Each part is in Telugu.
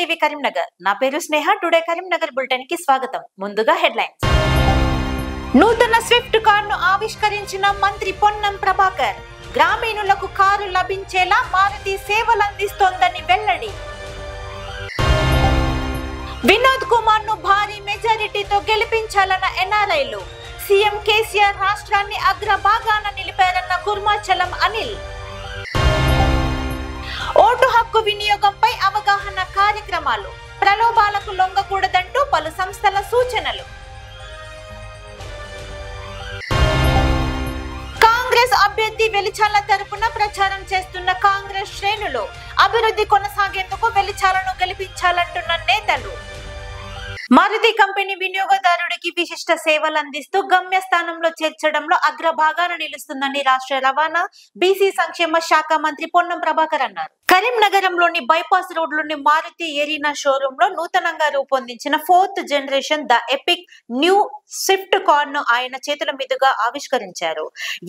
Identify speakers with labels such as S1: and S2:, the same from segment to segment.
S1: టీవీ కరీంనగర్. నా పేరు స్నేహ. టుడే కరీంనగర్ బులెటిన్ కి స్వాగతం. ముందుగా హెడ్లైన్స్. నూతన స్విఫ్ట్ కారును ఆవిష్కరించిన మంత్రి పొన్నం ప్రభాకర్. గ్రామీణులకు కారు లభించేలా మారుతి సేవలందిస్తోందని వెల్లడి. వినోద్ కుమార్ ను భారీ మెజారిటీతో గెలిపించాలన్న ఎన్ఆర్ఐలు. సీఎం కేసీఆర్ రాష్ట్రాన్ని అగ్రభాగాన నిలిపారన్న కుర్మాచలం అనిల్. ఓటు హక్కు వినియోగంపై అవగాహన కార్యక్రమాలు. ప్రలోభాలకు లొంగకూడదంటూ పలు సంస్థల సూచనలు. కాంగ్రెస్ అభ్యర్థి వెలిచాల తరపున ప్రచారం చేస్తున్న కాంగ్రెస్ శ్రేణులు. అభివృద్ధి కొనసాగేందుకు వెలిచాలను గెలిపించాలంటున్న నేతలు. మారుతి కంపెనీ వినియోగదారుడికి విశిష్ట సేవలు అందిస్తూ గమ్యస్థానంలో చేర్చడంలో అగ్రభాగాన నిలుస్తుందని రాష్ట్ర రవాణా బీసీ సంక్షేమ శాఖ మంత్రి పొన్నం ప్రభాకర్ అన్నారు. కరీంనగరంలోని బైపాస్ రోడ్లోని మారుతి ఎరీనా షోరూమ్ లో నూతనంగా రూపొందించిన 4th generation the epic new Swift car ను ఆయన చేతుల మీదుగా ఆవిష్కరించారు.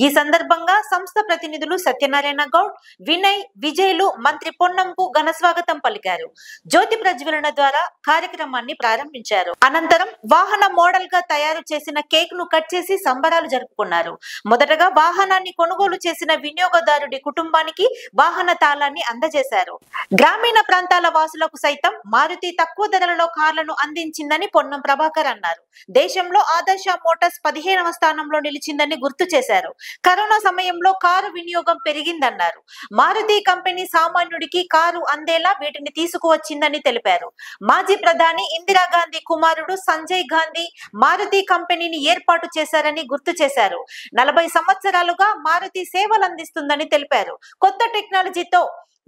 S1: ఈ సందర్భంగా సంస్థ ప్రతినిధులు సత్యనారాయణ గౌడ్, వినయ్, విజయ్లు మంత్రి పొన్నంకు ఘన స్వాగతం పలికారు. జ్యోతి ప్రజ్వలన ద్వారా కార్యక్రమాన్ని ప్రారంభించారు. అనంతరం వాహన మోడల్ గా తయారు చేసిన కేక్ ను కట్ చేసి సంబరాలు జరుపుకున్నారు. మొదటగా వాహనాన్ని కొనుగోలు చేసిన వినియోగదారుడి కుటుంబానికి వాహన తాళాన్ని అందజేశారు. గ్రామీణ ప్రాంతాల వాసులకు సైతం మారుతి తక్కువ ధరలలో కార్లను అందించిందని పొన్నం ప్రభాకర్ అన్నారు. దేశంలో ఆదర్శ మోటార్స్ 15వ స్థానంలో నిలిచిందని గుర్తు చేశారు. కరోనా సమయంలో కారు వినియోగం పెరిగిందన్నారు. మారుతి కంపెనీ సామాన్యుడికి కారు అందేలా వీటిని తీసుకువచ్చిందని తెలిపారు. మాజీ ప్రధాని ఇందిరాగాంధీ కుమారుడు సంజయ్ గాంధీ మారుతి కంపెనీని ఏర్పాటు చేశారని గుర్తు చేశారు. 40 సంవత్సరాలుగా మారుతి సేవలందిస్తుందని తెలిపారు. కొత్త టెక్నాలజీతో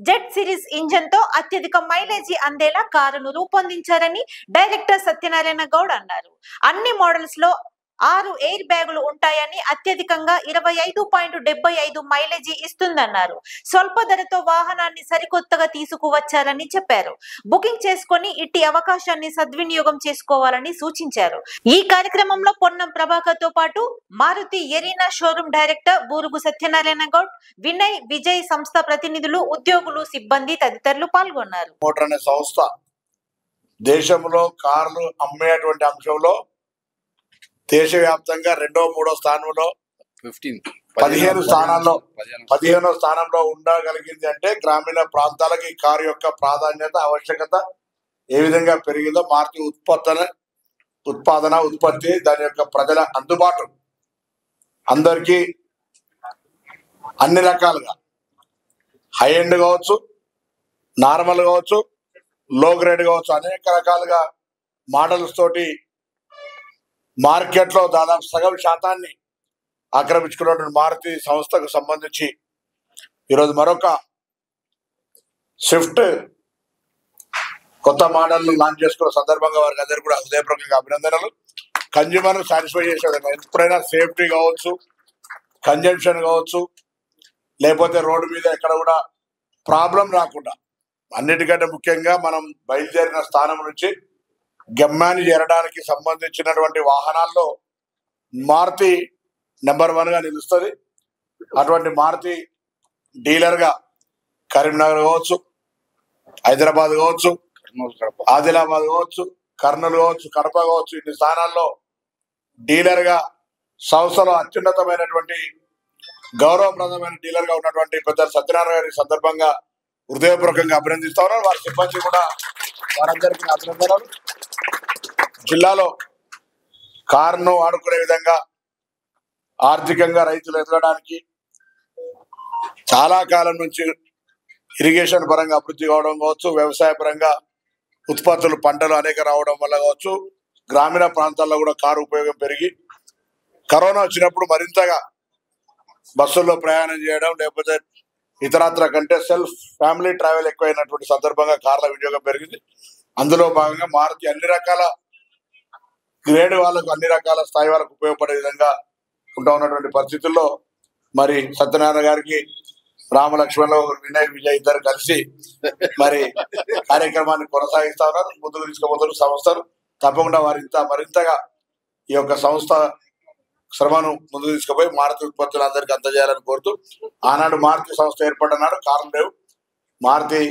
S1: జెట్ సిరీస్ ఇంజన్ తో అత్యధిక మైలేజీ అందేలా కారును రూపొందించారని డైరెక్టర్ సత్యనారాయణ గౌడ్ అన్నారు. అన్ని మోడల్స్ లో 6 ఎయిర్ బ్యాగులు ఉంటాయని, అత్యధికంగా 25.75 మైలేజీ ఇస్తుందన్నారు. స్వల్ప ధరతో వాహనాన్ని సరికొత్తగా తీసుకువచ్చారని చెప్పారు. బుకింగ్ చేసుకుని ఇట్టి అవకాశాన్ని సద్వినియోగం చేసుకోవాలని సూచించారు. ఈ కార్యక్రమంలో పొన్నం ప్రభాకర్ తో పాటు Maruti Arena showroom director Burugu Satyanarayana Goud, Vinay, Vijay, సంస్థ ప్రతినిధులు, ఉద్యోగులు, సిబ్బంది తదితరులు పాల్గొన్నారు.
S2: మోటార్ అనే సంస్థ దేశంలో కార్లు అమ్మేటువంటి అంశంలో దేశవ్యాప్తంగా 2వ 3వ స్థానంలో 15వ స్థానంలో ఉండగలిగింది. అంటే గ్రామీణ ప్రాంతాలకి ఈ కారు యొక్క ప్రాధాన్యత, ఆవశ్యకత ఏ విధంగా పెరిగిందో, మారుతి ఉత్పత్తి దాని యొక్క ప్రజల అందుబాటు అందరికీ అన్ని రకాలుగా హై ఎండ్ కావచ్చు, నార్మల్ కావచ్చు, లో గ్రేడ్ కావచ్చు, అనేక రకాలుగా మోడల్స్ తోటి మార్కెట్లో దాదాపు సగం శాతాన్ని ఆక్రమించుకున్నటువంటి మారుతి సంస్థకు సంబంధించి ఈరోజు మరొక స్విఫ్ట్ కొత్త మోడల్ లాంచ్ చేసుకున్న సందర్భంగా వారికి అందరికీ కూడా హృదయపూర్వకంగా అభినందనలు. కన్జ్యూమర్ సాటిస్ఫై చేసే విధంగా ఎప్పుడైనా సేఫ్టీ కావచ్చు, కన్జంప్షన్ కావచ్చు, లేకపోతే రోడ్డు మీద ఎక్కడ కూడా ప్రాబ్లం రాకుండా, అన్నిటికంటే ముఖ్యంగా మనం బయలుదేరిన స్థానం నుంచి గమ్యాన్ని చేరడానికి సంబంధించినటువంటి వాహనాల్లో మారుతి నెంబర్ 1గా నిలుస్తుంది. అటువంటి మారుతి డీలర్గా కరీంనగర్ కావచ్చు, హైదరాబాద్ కావచ్చు, ఆదిలాబాద్ కావచ్చు, కర్నూలు కావచ్చు, కడప కావచ్చు, ఇన్ని స్థానాల్లో డీలర్గా సంస్థలో అత్యున్నతమైనటువంటి గౌరవప్రదమైన డీలర్గా ఉన్నటువంటి పెద్ద సత్యనారాయణ గారి సందర్భంగా హృదయపూర్వకంగా అభినందిస్తా ఉన్నారు. వారి సిబ్బంది కూడా వారందరికీ అభినందనలు. జిల్లాలో కారును వాడుకునే విధంగా ఆర్థికంగా రైతులు ఎదగడానికి చాలా కాలం నుంచి ఇరిగేషన్ పరంగా అభివృద్ధి కావడం కావచ్చు, వ్యవసాయ పరంగా ఉత్పత్తులు, పంటలు అనేక రావడం వల్ల కావచ్చు, గ్రామీణ ప్రాంతాల్లో కూడా కారు ఉపయోగం పెరిగి కరోనా వచ్చినప్పుడు మరింతగా బస్సుల్లో ప్రయాణం చేయడం, లేకపోతే ఇతరత్ర కంటే సెల్ఫ్ ఫ్యామిలీ ట్రావెల్ ఎక్కువైనటువంటి సందర్భంగా కార్ల వినియోగం పెరిగింది. అందులో భాగంగా మారుతి అన్ని రకాల గ్రేడ్ వాళ్ళకు, అన్ని రకాల స్థాయి వాళ్ళకు ఉపయోగపడే విధంగా ఉంటా ఉన్నటువంటి పరిస్థితుల్లో మరి సత్యనారాయణ గారికి రామలక్ష్మణ్, వినయ్, విజయ్ ఇద్దరు కలిసి మరి కార్యక్రమాన్ని కొనసాగిస్తా ఉన్నారు. ముందుకు తీసుకుపోతున్న సంస్థలు తప్పకుండా మరింతగా ఈ యొక్క సంస్థ శ్రమను ముందుకు తీసుకుపోయి మారుతి ఉత్పత్తులు అందరికీ అందజేయాలని కోరుతూ, ఆనాడు మారుతి సంస్థ ఏర్పడినాడు కార్లు లేవు, మారుతి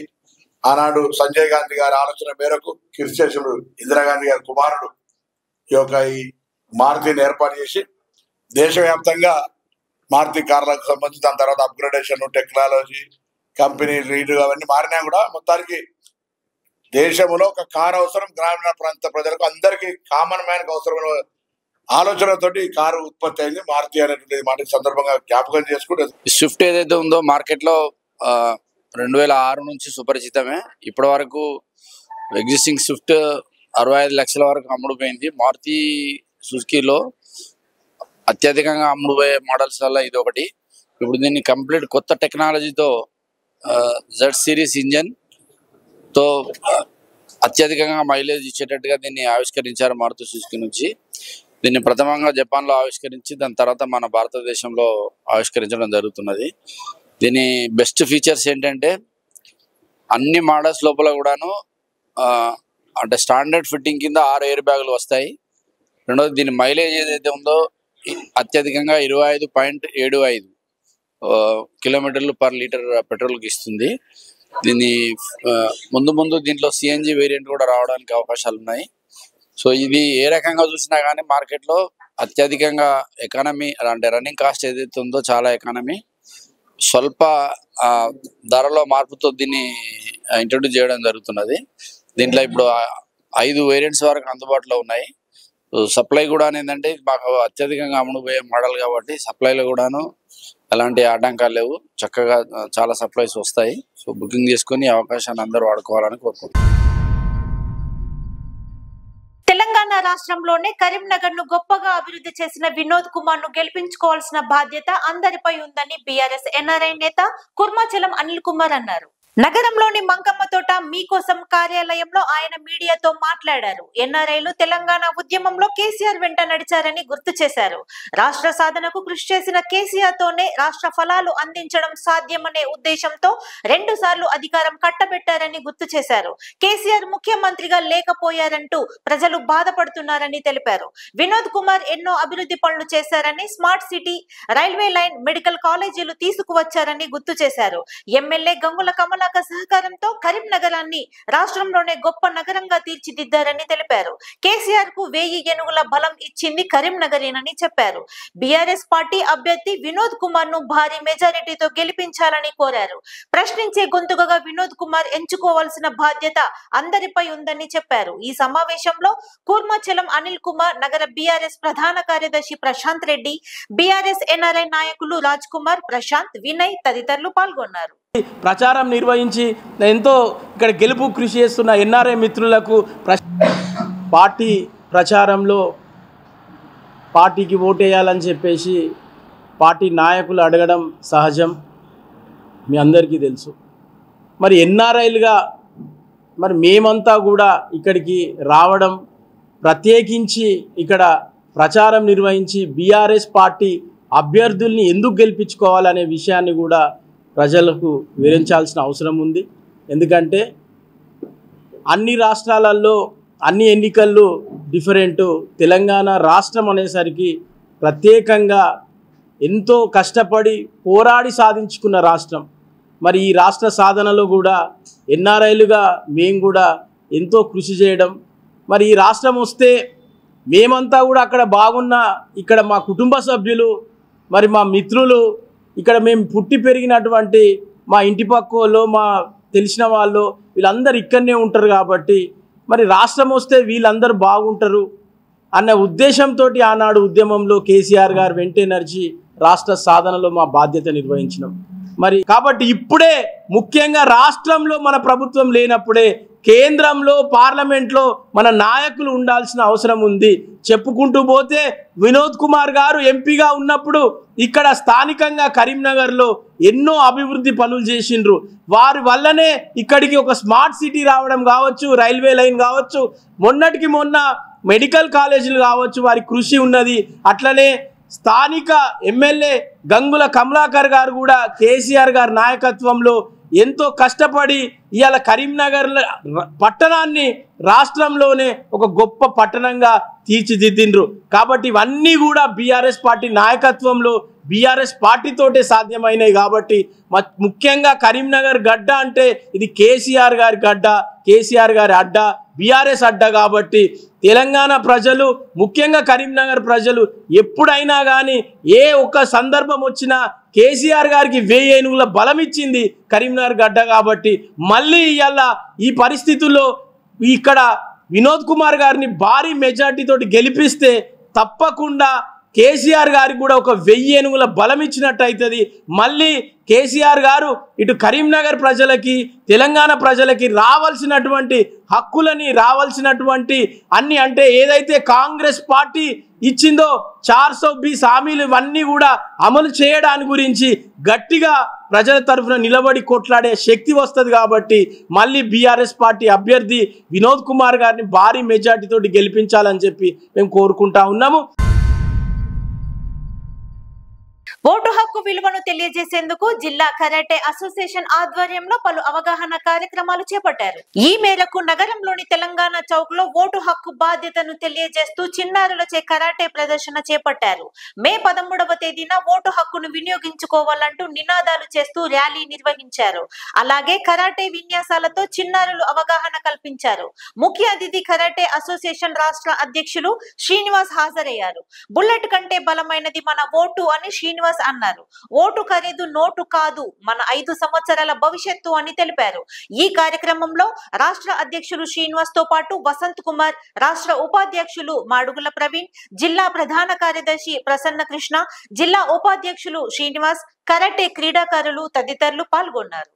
S2: ఆనాడు సంజయ్ గాంధీ గారి ఆలోచన మేరకు కీర్తిశేషుడు ఇందిరాగాంధీ గారి కుమారుడు ఈ మారుతిని ఏర్పాటు చేసి దేశవ్యాప్తంగా మారుతి కార్లకు సంబంధించి దాని తర్వాత అప్గ్రేడేషన్, టెక్నాలజీ, కంపెనీ లీడ్ అవన్నీ మారినా కూడా మొత్తానికి దేశంలో ఒక కారు అవసరం, గ్రామీణ ప్రాంత ప్రజలకు అందరికీ కామన్ మ్యాన్ కి అవసరమైన ఆలోచనతోటి ఈ కారు ఉత్పత్తి అయింది మారుతి అనేటువంటి మాట సందర్భంగా జ్ఞాపకం చేసుకుంటే,
S3: స్విఫ్ట్ ఏదైతే ఉందో మార్కెట్ లో 2006 నుంచి సుపరిచితమే. ఇప్పటి వరకు ఎగ్జిస్టింగ్ స్విఫ్ట్ 65 లక్షల వరకు అమ్ముడుపోయింది. మారుతి సుజుకీలో అత్యధికంగా అమ్ముడుపోయే మోడల్స్ వల్ల ఇది ఒకటి. ఇప్పుడు దీన్ని కంప్లీట్ కొత్త టెక్నాలజీతో జెడ్ సిరీస్ ఇంజన్ తో అత్యధికంగా మైలేజ్ ఇచ్చేటట్టుగా దీన్ని ఆవిష్కరించారు మారుతి సుజుకి నుంచి. దీన్ని ప్రథమంగా జపాన్లో ఆవిష్కరించి దాని తర్వాత మన భారతదేశంలో ఆవిష్కరించడం జరుగుతున్నది. దీని బెస్ట్ ఫీచర్స్ ఏంటంటే అన్ని మోడల్స్ లోపల కూడాను అంటే స్టాండర్డ్ ఫిట్టింగ్ కింద 6 ఎయిర్ బ్యాగులు వస్తాయి. రెండోది దీని మైలేజ్ ఏదైతే ఉందో అత్యధికంగా 25.75 కిలోమీటర్లు పర్ లీటర్ పెట్రోల్కి ఇస్తుంది. దీన్ని ముందు దీంట్లో సిఎన్జి వేరియంట్ కూడా రావడానికి అవకాశాలు ఉన్నాయి. సో ఇది ఏ రకంగా చూసినా కానీ మార్కెట్లో అత్యధికంగా ఎకానమీ అంటే రన్నింగ్ కాస్ట్ ఏదైతే ఉందో చాలా ఎకానమీ, స్వల్ప ధరలో మార్పుతో దీన్ని ఇంట్రడ్యూస్ చేయడం జరుగుతున్నది. దీంట్లో ఇప్పుడు 5 వేరియంట్స్ వరకు అందుబాటులో ఉన్నాయి. సప్లై కూడా ఏంటంటే మాకు అత్యధికంగా అమ్ముడుపోయే మోడల్ కాబట్టి సప్లైలో కూడాను ఎలాంటి ఆటంకాలు లేవు, చక్కగా చాలా సప్లైస్ వస్తాయి. సో బుకింగ్ చేసుకుని అవకాశాన్ని అందరూ వాడుకోవాలని కోరుకుంటున్నాను.
S1: తెలంగాణ రాష్ట్రంలోనే కరీంనగర్ ను గొప్పగా అభివృద్ధి చేసిన వినోద్ కుమార్ ను గెలిపించుకోవాల్సిన బాధ్యత అందరిపై ఉందని బీఆర్ఎస్ ఎన్ఆర్ఐ నేత కుర్మాచలం అనిల్ కుమార్ అన్నారు. నగరంలోని మంకమ్మ తోట మీకోసం కార్యాలయంలో ఆయన మీడియాతో మాట్లాడారు. ఎన్ఆర్ఐలు తెలంగాణ ఉద్యమంలో కేసీఆర్ వెంట నడిచారని గుర్తు చేశారు. రాష్ట్ర సాధనకు కృషి చేసిన కేసీఆర్ తోనే రాష్ట్ర ఫలాలు అందించడం సాధ్యమనే ఉద్దేశంతో 2 సార్లు అధికారం కట్టబెట్టారని గుర్తు చేశారు. కేసీఆర్ ముఖ్యమంత్రిగా లేకపోయారంటూ ప్రజలు బాధపడుతున్నారని తెలిపారు. వినోద్ కుమార్ ఎన్నో అభివృద్ధి పనులు చేశారని, smart city, railway line, medical కాలేజీలు తీసుకువచ్చారని గుర్తు చేశారు. ఎమ్మెల్యే గంగుల కమలాకర్ సహకారంతో కరీంనగరాన్ని రాష్ట్రంలోనే గొప్ప నగరంగా తీర్చిదిద్దారని తెలిపారు. కేసీఆర్ కు 1000 ఏనుగుల బలం ఇచ్చింది కరీంనగరేనని చెప్పారు. బీఆర్ఎస్ పార్టీ అభ్యర్థి వినోద్ కుమార్ ను భారీ మెజారిటీతో గెలిపించాలని కోరారు. ప్రశ్నించే గొంతుకగా వినోద్ కుమార్ ఎంచుకోవాల్సిన బాధ్యత అందరిపై ఉందని చెప్పారు. ఈ సమావేశంలో కూర్మాచలం అనిల్ కుమార్, నగర బీఆర్ఎస్ ప్రధాన కార్యదర్శి ప్రశాంత్ రెడ్డి, బీఆర్ఎస్ ఎన్ఆర్ఐ నాయకులు రాజ్ కుమార్, ప్రశాంత్, వినయ్ తదితరులు పాల్గొన్నారు.
S4: ప్రచారం నిర్వహించి ఎంతో ఇక్కడ గెలుపు కృషి చేస్తున్న ఎన్ఆర్ఐ మిత్రులకు పార్టీ ప్రచారంలో పార్టీకి ఓటేయాలని చెప్పేసి పార్టీ నాయకులు అడగడం సహజం, మీ అందరికీ తెలుసు. మరి ఎన్ఆర్ఐలుగా మరి మేమంతా కూడా ఇక్కడికి రావడం, ప్రత్యేకించి ఇక్కడ ప్రచారం నిర్వహించి బీఆర్ఎస్ పార్టీ అభ్యర్థుల్ని ఎందుకు గెలిపించుకోవాలనే విషయాన్ని కూడా ప్రజలకు వివరించాల్సిన అవసరం ఉంది. ఎందుకంటే అన్ని రాష్ట్రాలలో అన్ని ఎన్నికల్లో డిఫరెంటు. తెలంగాణ రాష్ట్రం అనేసరికి ప్రత్యేకంగా ఎంతో కష్టపడి పోరాడి సాధించుకున్న రాష్ట్రం. మరి ఈ రాష్ట్ర సాధనలో కూడా ఎన్ఆర్ఐలుగా మేము కూడా ఎంతో కృషి చేయడం, మరి ఈ రాష్ట్రం వస్తే మేమంతా కూడా అక్కడ బాగున్నా, ఇక్కడ మా కుటుంబ సభ్యులు, మరి మా మిత్రులు, ఇక్కడ మేము పుట్టి పెరిగినటువంటి మా ఇంటి పక్క వాళ్ళు, మా తెలిసిన వాళ్ళు, వీళ్ళందరూ ఇక్కడనే ఉంటారు. కాబట్టి మరి రాష్ట్రం వస్తే వీళ్ళందరూ బాగుంటారు అన్న ఉద్దేశంతో ఆనాడు ఉద్యమంలో కేసీఆర్ గారు వెంటే నడిచి రాష్ట్ర సాధనలో మా బాధ్యత నిర్వహించినాం. మరి కాబట్టి ఇప్పుడే ముఖ్యంగా రాష్ట్రంలో మన ప్రభుత్వం లేనప్పుడే కేంద్రంలో పార్లమెంట్లో మన నాయకులు ఉండాల్సిన అవసరం ఉంది. చెప్పుకుంటూ పోతే వినోద్ కుమార్ గారు ఎంపీగా ఉన్నప్పుడు ఇక్కడ స్థానికంగా కరీంనగర్లో ఎన్నో అభివృద్ధి పనులు చేసిండ్రు. వారి వల్లనే ఇక్కడికి ఒక స్మార్ట్ సిటీ రావడం కావచ్చు, రైల్వే లైన్ కావచ్చు, మొన్నటికి మొన్న మెడికల్ కాలేజీలు కావచ్చు, వారి కృషి ఉన్నది. అట్లనే స్థానిక ఎమ్మెల్యే గంగుల కమలాకర్ గారు కూడా కేసీఆర్ గారి నాయకత్వంలో ఎంతో కష్టపడి ఇవాళ కరీంనగర్ పట్టణాన్ని రాష్ట్రంలోనే ఒక గొప్ప పట్టణంగా తీర్చిదిద్దిండ్రు. కాబట్టి ఇవన్నీ కూడా బీఆర్ఎస్ పార్టీ నాయకత్వంలో బీఆర్ఎస్ పార్టీతోటే సాధ్యమైనవి. కాబట్టి ముఖ్యంగా కరీంనగర్ గడ్డ అంటే ఇది కేసీఆర్ గారి గడ్డ, కేసీఆర్ గారి అడ్డ, బీఆర్ఎస్ అడ్డ. కాబట్టి తెలంగాణ ప్రజలు ముఖ్యంగా కరీంనగర్ ప్రజలు ఎప్పుడైనా కానీ ఏ ఒక్క సందర్భం వచ్చినా కేసీఆర్ గారికి 1000 ఏనుగుల బలం ఇచ్చింది కరీంనగర్ గడ్డ. కాబట్టి మళ్ళీ ఇవాళ ఈ పరిస్థితుల్లో ఇక్కడ వినోద్ కుమార్ గారిని భారీ మెజార్టీతోటి గెలిపిస్తే తప్పకుండా కేసీఆర్ గారికి కూడా ఒక 1000 ఏనుగుల బలం ఇచ్చినట్టు అవుతుంది. మళ్ళీ కేసీఆర్ గారు ఇటు కరీంనగర్ ప్రజలకి తెలంగాణ ప్రజలకి రావాల్సినటువంటి హక్కులని రావాల్సినటువంటి అన్ని అంటే ఏదైతే కాంగ్రెస్ పార్టీ ఇచ్చిందో 420 హామీలు ఇవన్నీ కూడా అమలు చేయడానికి గురించి గట్టిగా ప్రజల తరఫున నిలబడి కొట్లాడే శక్తి వస్తుంది. కాబట్టి మళ్ళీ బీఆర్ఎస్ పార్టీ అభ్యర్థి వినోద్ కుమార్ గారిని భారీ మెజార్టీతోటి గెలిపించాలని చెప్పి మేము కోరుకుంటా ఉన్నాము.
S1: ఓటు హక్కు విలువను తెలియజేసేందుకు జిల్లా కరాటే అసోసియేషన్ ఆధ్వర్యంలో పలు అవగాహన కార్యక్రమాలు చేపట్టారు. ఈ మేరకు నగరంలోని తెలంగాణ చౌక్ లో ఓటు హక్కు బాధ్యతను తెలియజేస్తూ చిన్నారులచే కరాటే ప్రదర్శన చేపట్టారు. మే 13వ తేదీన ఓటు హక్కును వినియోగించుకోవాలంటూ నినాదాలు చేస్తూ ర్యాలీ నిర్వహించారు. అలాగే కరాటే విన్యాసాలతో చిన్నారులు అవగాహన కల్పించారు. ముఖ్య అతిథి కరాటే అసోసియేషన్ రాష్ట్ర అధ్యక్షులు శ్రీనివాస్ హాజరయ్యారు. బుల్లెట్ కంటే బలమైనది మన ఓటు అని శ్రీనివాస్ అన్నారు. ఓటు ఖరీదు నోటు కాదు, మన 5 సంవత్సరాల భవిష్యత్తు అని తెలిపారు. ఈ కార్యక్రమంలో రాష్ట్ర అధ్యక్షులు శ్రీనివాస్ తో పాటు వసంత్ కుమార్, రాష్ట్ర ఉపాధ్యక్షులు మాడుగుల ప్రవీణ్, జిల్లా ప్రధాన కార్యదర్శి ప్రసన్న కృష్ణ, జిల్లా ఉపాధ్యక్షులు శ్రీనివాస్, కరాటే క్రీడాకారులు తదితరులు పాల్గొన్నారు.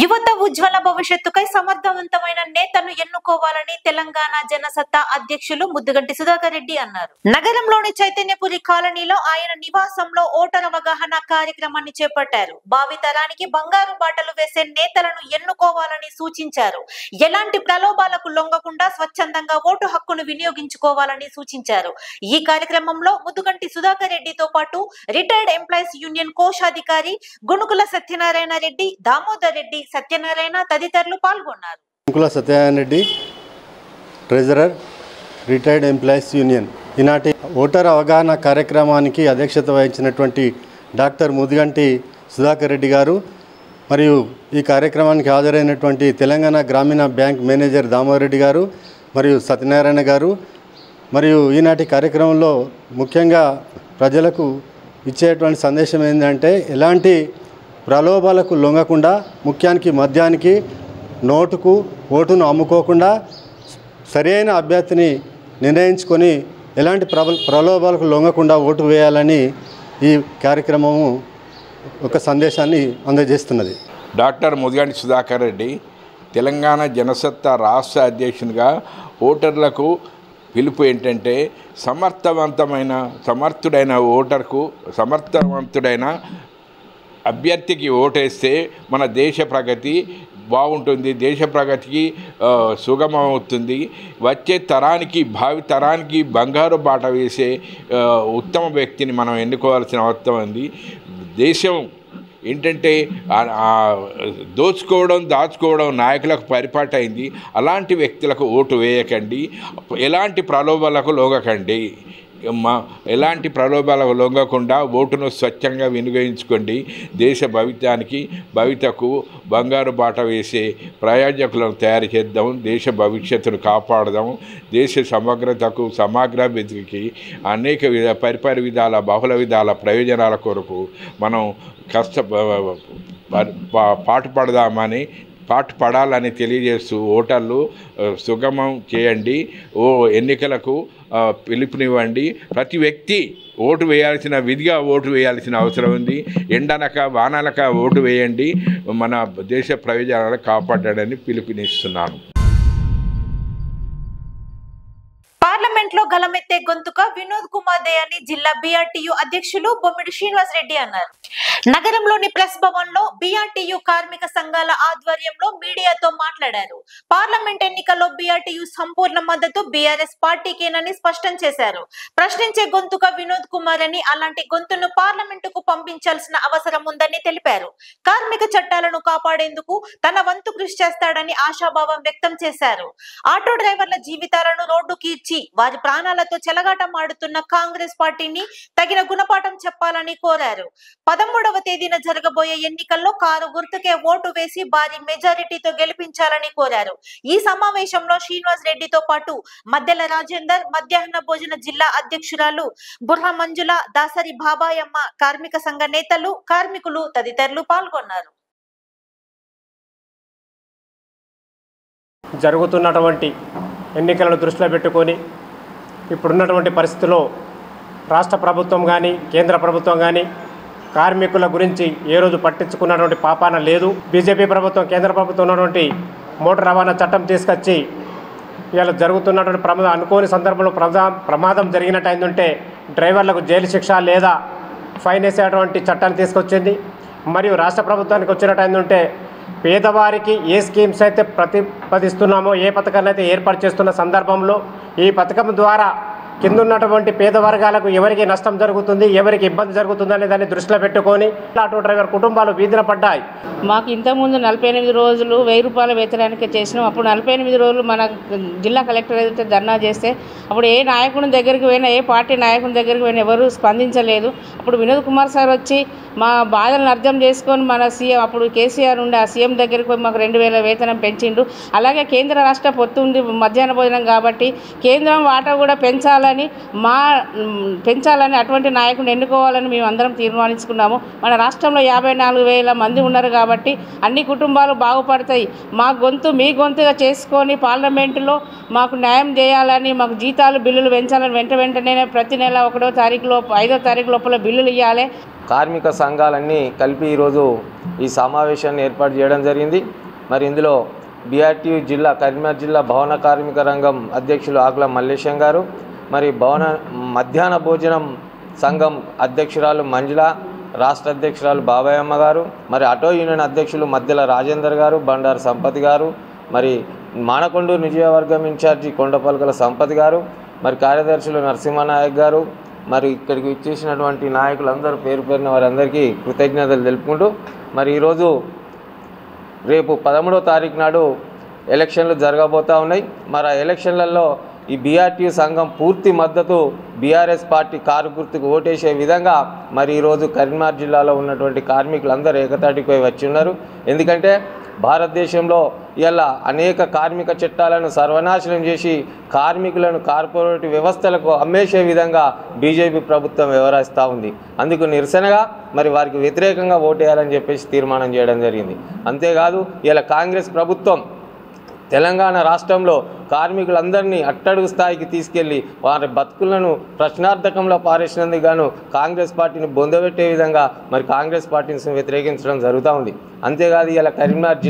S1: యువత ఉజ్వల భవిష్యత్తుకై సమర్థవంతమైన నేతను ఎన్నుకోవాలని తెలంగాణ జనసత్తా అధ్యక్షులు ముద్దుగంటి సుధాకర్ రెడ్డి అన్నారు. నగరంలోని చైతన్యపురి కాలనీలో ఆయన నివాసంలో ఓటర్ అవగాహన కార్యక్రమాన్ని చేపట్టారు. భావితరానికి బంగారు బాటలు వేసే నేతలను ఎన్నుకోవాలని సూచించారు. ఎలాంటి ప్రలోభాలకు లొంగకుండా స్వచ్ఛందంగా ఓటు హక్కును వినియోగించుకోవాలని సూచించారు. ఈ కార్యక్రమంలో ముద్దుగంటి సుధాకర్ రెడ్డితో పాటు రిటైర్డ్ ఎంప్లాయీస్ యూనియన్ కోశాధికారి గుణుకుల సత్యనారాయణ రెడ్డి, దామోదర్ రెడ్డి, సత్యనారాయణ తదితరులు పాల్గొన్నారు. Gunukula
S5: Satyanarayana Reddy, treasurer, retired employees union. ఈనాటి ఓటర్ అవగాహన కార్యక్రమానికి అధ్యక్షత వహించినటువంటి డాక్టర్ ముద్దుగంటి సుధాకర్ రెడ్డి గారు మరియు ఈ కార్యక్రమానికి హాజరైనటువంటి తెలంగాణ గ్రామీణ బ్యాంక్ మేనేజర్ దామోదర్ రెడ్డి గారు మరియు సత్యనారాయణ గారు మరియు ఈనాటి కార్యక్రమంలో ముఖ్యంగా ప్రజలకు ఇచ్చేటువంటి సందేశం ఏంటంటే ఎలాంటి ప్రలోభాలకు లొంగకుండా ముఖ్యానికి మద్యానికి నోటుకు ఓటును అమ్ముకోకుండా సరైన అభ్యర్థిని నిర్ణయించుకొని ఎలాంటి ప్రలోభాలకు లొంగకుండా ఓటు వేయాలని ఈ కార్యక్రమము ఒక సందేశాన్ని అందజేస్తున్నది.
S6: డాక్టర్ ముద్దుగంటి సుధాకర్ రెడ్డి తెలంగాణ జనసత్తా రాష్ట్ర అధ్యక్షునిగా ఓటర్లకు పిలుపు ఏంటంటే సమర్థుడైన ఓటర్కు సమర్థవంతుడైన అభ్యర్థికి ఓటేస్తే మన దేశ ప్రగతి బాగుంటుంది, దేశ ప్రగతికి సుగమవుతుంది. వచ్చే తరానికి భావి తరానికి బంగారు బాట వేసే ఉత్తమ వ్యక్తిని మనం ఎన్నుకోవాల్సిన అవసరం ఉంది. దేశం ఏంటంటే దాచుకోవడం నాయకులకు పరిపాటు అయింది. అలాంటి వ్యక్తులకు ఓటు వేయకండి, ఎలాంటి ప్రలోభాలకు లొంగకండి. ఎలాంటి ప్రలోభాలకు లొంగకుండా ఓటును స్వచ్ఛంగా వినియోగించుకోండి. దేశ భవితకు బంగారు బాట వేసే ప్రయోజకులను తయారు చేద్దాం, దేశ భవిష్యత్తును కాపాడదాం. దేశ సమగ్రతకు సమగ్రాభివృద్ధికి అనేక పరిపరి విధాల బహుళ విధాల ప్రయోజనాల కొరకు మనం పాటుపడదామని పాటు పడాలని తెలియజేస్తూ ఓటర్లు సుగమం చేయండి, ఎన్నికలకు పిలుపునివ్వండి. ప్రతి వ్యక్తి ఓటు వేయాల్సిన విధిగా ఓటు వేయాల్సిన అవసరం ఉంది. ఎండనక వాననక ఓటు వేయండి, మన దేశ ప్రయోజనాలను కాపాడాలని పిలుపునిస్తున్నాను.
S1: పార్లమెంట్ లో గలమెత్తే గొంతుక వినోద్ కుమార్ దయాని జిల్లా బీఆర్టీయూ అధ్యక్షులు బొమ్మిడి శ్రీనివాస్ రెడ్డి అన్నారు. నగరంలోని ప్రెస్ భవన్ లో బీఆర్టీయూ కార్మిక సంఘాల ఆధ్వర్యంలో మీడియాతో మాట్లాడారు. పార్లమెంట్ ఎన్నికల్లో బీఆర్టీయూ సంపూర్ణ మద్దతు బీఆర్ఎస్ పార్టీకేనని స్పష్టం చేశారు. ప్రశ్నించే గొంతుక వినోద్ కుమార్ అని, అలాంటి గొంతును పార్లమెంటుకు పంపించాల్సిన అవసరం ఉందని తెలిపారు. కార్మిక చట్టాలను కాపాడేందుకు తన వంతు కృషి చేస్తాడని ఆశాభావం వ్యక్తం చేశారు. ఆటో డ్రైవర్ల జీవితాలను రోడ్డుకి వారి ప్రాణాలతో చెలగాటమాడుతున్న కాంగ్రెస్ పార్టీని తగిన గుణపాఠం చెప్పాలని కోరారు. 13వ తేదీన జరగబోయే ఎన్నికల్లో కారు గుర్తుకే ఓటు వేసి భారీ మెజారిటీతో గెలిపించాలని కోరారు. ఈ సమావేశంలో శ్రీనివాస్ రెడ్డితో పాటు మద్దెల రాజేందర్, మధ్యాహ్న భోజన జిల్లా అధ్యక్షురాలు బుర్హ మంజుల, దాసరి బాబాయమ్మ, కార్మిక సంఘ నేతలు, కార్మికులు తదితరులు పాల్గొన్నారు.
S7: జరుగుతున్నటువంటి ఎన్నికలను దృష్టిలో పెట్టుకొని ఇప్పుడున్నటువంటి పరిస్థితుల్లో రాష్ట్ర ప్రభుత్వం కానీ కేంద్ర ప్రభుత్వం కానీ కార్మికుల గురించి ఏ రోజు పట్టించుకున్నటువంటి పాపాన లేదు. బీజేపీ ప్రభుత్వం, కేంద్ర ప్రభుత్వం ఉన్నటువంటి మోటార్ రవాణా చట్టం తీసుకొచ్చి ఇవాళ జరుగుతున్నటువంటి అనుకోని సందర్భంలో ప్రమాదం జరిగినట్టు అయిందంటే డ్రైవర్లకు జైలు శిక్ష లేదా ఫైన్ వేసేటువంటి చట్టాన్ని తీసుకొచ్చింది. మరియు రాష్ట్ర ప్రభుత్వానికి వచ్చినట్టు అయిందంటే పేదవారికి ఏ స్కీమ్స్ అయితే ప్రతిపాదిస్తున్నామో, ఏ పథకాన్ని అయితే ఏర్పాటు చేస్తున్న సందర్భంలో ఈ పథకం ద్వారా కింద ఉన్నటువంటి పేద వర్గాలకు ఎవరికి నష్టం జరుగుతుంది, ఎవరికి ఇబ్బంది జరుగుతుంది అనే దాన్ని దృష్టిలో పెట్టుకొని ఆటో డ్రైవర్ కుటుంబాలు వీధిన పడ్డాయి.
S8: మాకు ఇంతకుముందు 48 రోజులు 1000 రూపాయల వేతనానికి చేసినాం. అప్పుడు 48 రోజులు మన జిల్లా కలెక్టర్ ఏదైతే ధర్నా చేస్తే అప్పుడు ఏ నాయకుని దగ్గరికి పోయినా, ఏ పార్టీ నాయకుని దగ్గరికి పోయినా ఎవరు స్పందించలేదు. అప్పుడు వినోద్ కుమార్ సార్ వచ్చి మా బాధలను అర్థం చేసుకొని మన సీఎం, అప్పుడు కేసీఆర్ ఉండే ఆ సీఎం దగ్గరికి పోయి మాకు 2000 వేతనం పెంచిండు. అలాగే కేంద్ర రాష్ట్ర పొత్తు ఉంది మధ్యాహ్న భోజనం కాబట్టి కేంద్రం వాటా కూడా పెంచాలని అటువంటి నాయకుని ఎన్నుకోవాలని మేము అందరం తీర్మానించుకున్నాము. మన రాష్ట్రంలో 54,000 మంది ఉన్నారు కాబట్టి అన్ని కుటుంబాలు బాగుపడతాయి. మా గొంతు మీ గొంతుగా చేసుకొని పార్లమెంటులో మాకు న్యాయం చేయాలని, మాకు జీతాలు బిల్లులు పెంచాలని వెంటనే ప్రతి నెల 1వ తారీఖులో 5వ తారీఖు లోపల బిల్లులు ఇవ్వాలి.
S9: కార్మిక సంఘాలన్నీ కలిపి ఈరోజు ఈ సమావేశాన్ని ఏర్పాటు చేయడం జరిగింది. మరి ఇందులో బీఆర్టీయూ జిల్లా కరీంనగర్ జిల్లా భవన కార్మిక రంగం అధ్యక్షులు ఆకుల మల్లేశం గారు, మరి మధ్యాహ్న భోజనం సంఘం అధ్యక్షురాలు మంజుల, రాష్ట్ర అధ్యక్షురాలు బాబాయమ్మ గారు, మరి ఆటో యూనియన్ అధ్యక్షులు మద్దెల రాజేందర్ గారు, బండారు సంపత్ గారు, మరి మానకొండూరు నియోజకవర్గం ఇన్ఛార్జి కొండపల్కల సంపత్ గారు, మరి కార్యదర్శులు నరసింహనాయక్ గారు, మరి ఇక్కడికి ఇచ్చేసినటువంటి నాయకులందరూ పేరు పేరున వారందరికీ కృతజ్ఞతలు తెలుపుకుంటూ, మరి ఈరోజు రేపు 13వ తారీఖు నాడు ఎలక్షన్లు జరగబోతూ ఉన్నాయి. మరి ఆ ఎలక్షన్లలో ఈ బీఆర్టీయూ సంఘం పూర్తి మద్దతు బీఆర్ఎస్ పార్టీ కారు గుర్తుకు ఓటేసే విధంగా మరి ఈరోజు కరీంనగర్ జిల్లాలో ఉన్నటువంటి కార్మికులందరూ ఏకతాటిపై వచ్చి ఉన్నారు. ఎందుకంటే భారతదేశంలో ఇలా అనేక కార్మిక చట్టాలను సర్వనాశనం చేసి కార్మికులను కార్పొరేట్ వ్యవస్థలకు అమ్మేసే విధంగా బీజేపీ ప్రభుత్వం వ్యవహరిస్తూ ఉంది. అందుకు నిరసనగా మరి వారికి వ్యతిరేకంగా ఓటేయాలని చెప్పేసి తీర్మానం చేయడం జరిగింది. అంతేకాదు ఇలా కాంగ్రెస్ ప్రభుత్వం తెలంగాణ రాష్ట్రంలో కార్మికులందరినీ అట్టడుగు స్థాయికి తీసుకెళ్లి వారి బతుకులను ప్రశ్నార్థకంలో పారేసినందుకు గాను కాంగ్రెస్ పార్టీని బొందబెట్టే విధంగా మరి కాంగ్రెస్ పార్టీని వ్యతిరేకించడం జరుగుతూ ఉంది. అంతేకాదు ఇలా కరీంనగర్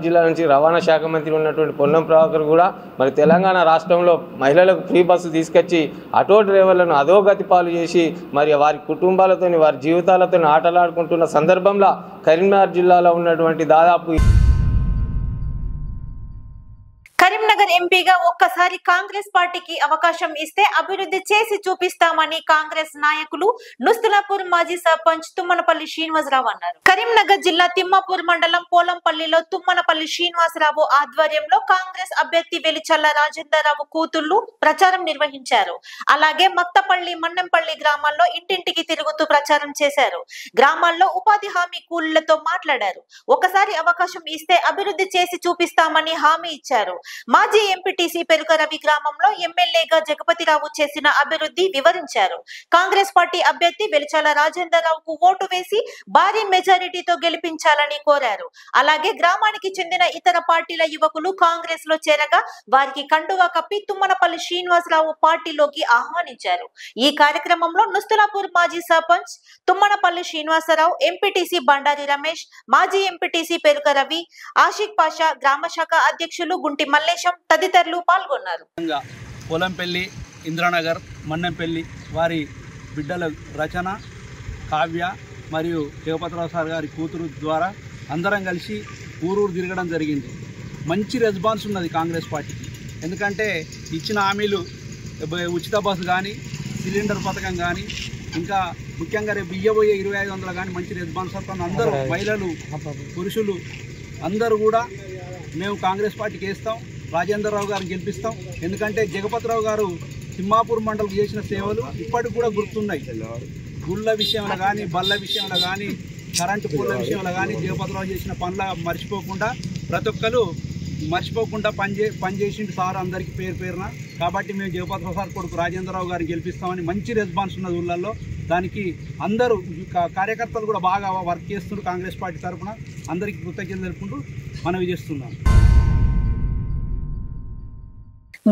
S9: జిల్లా నుంచి రవాణా శాఖ మంత్రి ఉన్నటువంటి పొన్నం ప్రభాకర్ కూడా మరి తెలంగాణ రాష్ట్రంలో మహిళలకు ఫ్రీ బస్సు తీసుకొచ్చి ఆటో డ్రైవర్లను అధోగతి పాలు చేసి మరి వారి కుటుంబాలతో వారి జీవితాలతో ఆటలాడుకుంటున్న సందర్భంలో కరీంనగర్ జిల్లాలో ఉన్నటువంటి దాదాపు
S1: కరీంనగర్ ఎంపీగా ఒక్కసారి కాంగ్రెస్ పార్టీకి అవకాశం ఇస్తే అభివృద్ధి చేసి చూపిస్తామని కాంగ్రెస్ నాయకులు నుస్తులాపూర్ మాజీ సర్పంచ్ తుమ్మనపల్లి శ్రీనివాసరావు అన్నారు. కరీంనగర్ జిల్లా తిమ్మాపూర్ మండలం పోలంపల్లిలో తుమ్మనపల్లి శ్రీనివాసరావు ఆధ్వర్యంలో కాంగ్రెస్ అభ్యర్థి వెలిచల్ల రాజేందర్రావు కూతుళ్లు ప్రచారం నిర్వహించారు. అలాగే మక్తపల్లి, మన్నెంపల్లి గ్రామాల్లో ఇంటింటికి తిరుగుతూ ప్రచారం చేశారు. గ్రామాల్లో ఉపాధి హామీ కూలీలతో మాట్లాడారు. ఒకసారి అవకాశం ఇస్తే అభివృద్ధి చేసి చూపిస్తామని హామీ ఇచ్చారు. మాజీ మాజీ ఎంపీటీసీ పెరుక రవి గ్రామంలో ఎమ్మెల్యేగా జగపతిరావు చేసిన అభివృద్ధి వివరించారు. కాంగ్రెస్ పార్టీ అభ్యర్థి వెలిచాల రాజేంద్రరావుకు ఓటు వేసి భారీ మెజారిటీతో గెలిపించాలని కోరారు. అలాగే గ్రామానికి చెందిన ఇతర పార్టీల యువకులు కాంగ్రెస్ లో చేరగా వారికి కండువా కప్పి తుమ్మనపల్లి శ్రీనివాసరావు పార్టీలోకి ఆహ్వానించారు. ఈ కార్యక్రమంలో నుస్తులాపూర్ మాజీ సర్పంచ్ తుమ్మనపల్లి శ్రీనివాసరావు, ఎంపీటీసీ బండారి రమేష్, మాజీ ఎంపీటీసీ పెరుక రవి, ఆషిక్ పాషా, గ్రామ శాఖ అధ్యక్షులు గుంటి మల్లేశం తదితరులు పాల్గొన్నారు.
S10: పొలంపల్లి, ఇంద్రానగర్, మన్నెంపల్లి వారి బిడ్డల రచన, కావ్య మరియు జగపతిరావు సార్ గారి కూతురు ద్వారా అందరం కలిసి ఊరూరు తిరగడం జరిగింది. మంచి రెస్పాన్స్ ఉన్నది కాంగ్రెస్ పార్టీకి. ఎందుకంటే ఇచ్చిన హామీలు ఉచిత బస్సు కానీ, సిలిండర్ పథకం కానీ, ఇంకా ముఖ్యంగా రేపు ఇయ్యబోయే 2500 కానీ మంచి రెస్పాన్స్ వస్తుంది. అందరూ మహిళలు, పురుషులు అందరూ కూడా మేము కాంగ్రెస్ పార్టీకి వేస్తాం, రాజేంద్రరావు గారిని గెలిపిస్తాం. ఎందుకంటే జగపతిరావు గారు తిమ్మాపూర్ మండలం చేసిన సేవలు ఇప్పటికి కూడా గుర్తున్నాయి. గుళ్ళ విషయంలో కానీ, బళ్ళ విషయంలో కానీ, కరెంటు పూల విషయంలో కానీ జగపతిరావు చేసిన పనుల మర్చిపోకుండా ప్రతి ఒక్కరు మర్చిపోకుండా పనిచేసిండు సార్ అందరికీ పేరు పేరున. కాబట్టి మేము జగపతిరావు సార్ కొడుకు రాజేంద్రరావు గారిని గెలిపిస్తామని మంచి రెస్పాన్స్ ఉన్నది ఊళ్ళల్లో. దానికి అందరూ కార్యకర్తలు కూడా బాగా వర్క్ చేస్తున్నారు. కాంగ్రెస్ పార్టీ తరఫున అందరికీ కృతజ్ఞతలు తెలుపుకుంటూ మనవి చేస్తున్నాం.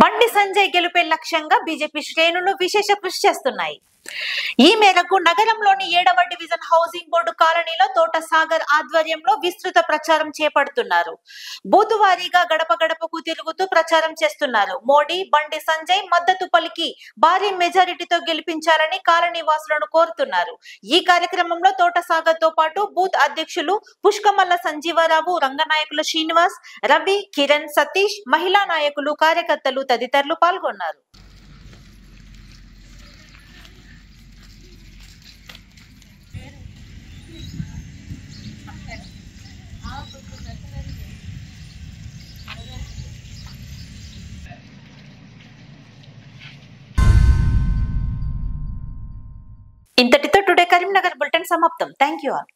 S1: బండి సంజయ్ గెలుపే లక్ష్యంగా బీజేపీ శ్రేణులు విశేష కృషి చేస్తున్నాయి. ఈ మేరకు నగరంలోని 7వ డివిజన్ హౌసింగ్ బోర్డు కాలనీలో తోట సాగర్ ఆధ్వర్యంలో విస్తృత ప్రచారం చేపడుతున్నారు. బూతువారీగా గడప గడపకు తిరుగుతూ ప్రచారం చేస్తున్నారు. మోడీ, బండి సంజయ్ మద్దతు పలికి భారీ మెజారిటీతో గెలిపించాలని కాలనీ వాసులను కోరుతున్నారు. ఈ కార్యక్రమంలో తోట సాగర్ తో పాటు బూత్ అధ్యక్షులు పుష్కమల్ల సంజీవరావు, రంగనాయకులు శ్రీనివాస్, రవి, కిరణ్, సతీష్, మహిళా నాయకులు, కార్యకర్తలు తదితరులు పాల్గొన్నారు. ఇంతటితో టుడే కరీంనగర్ బులెటిన్ సమాప్తం. Thank you all.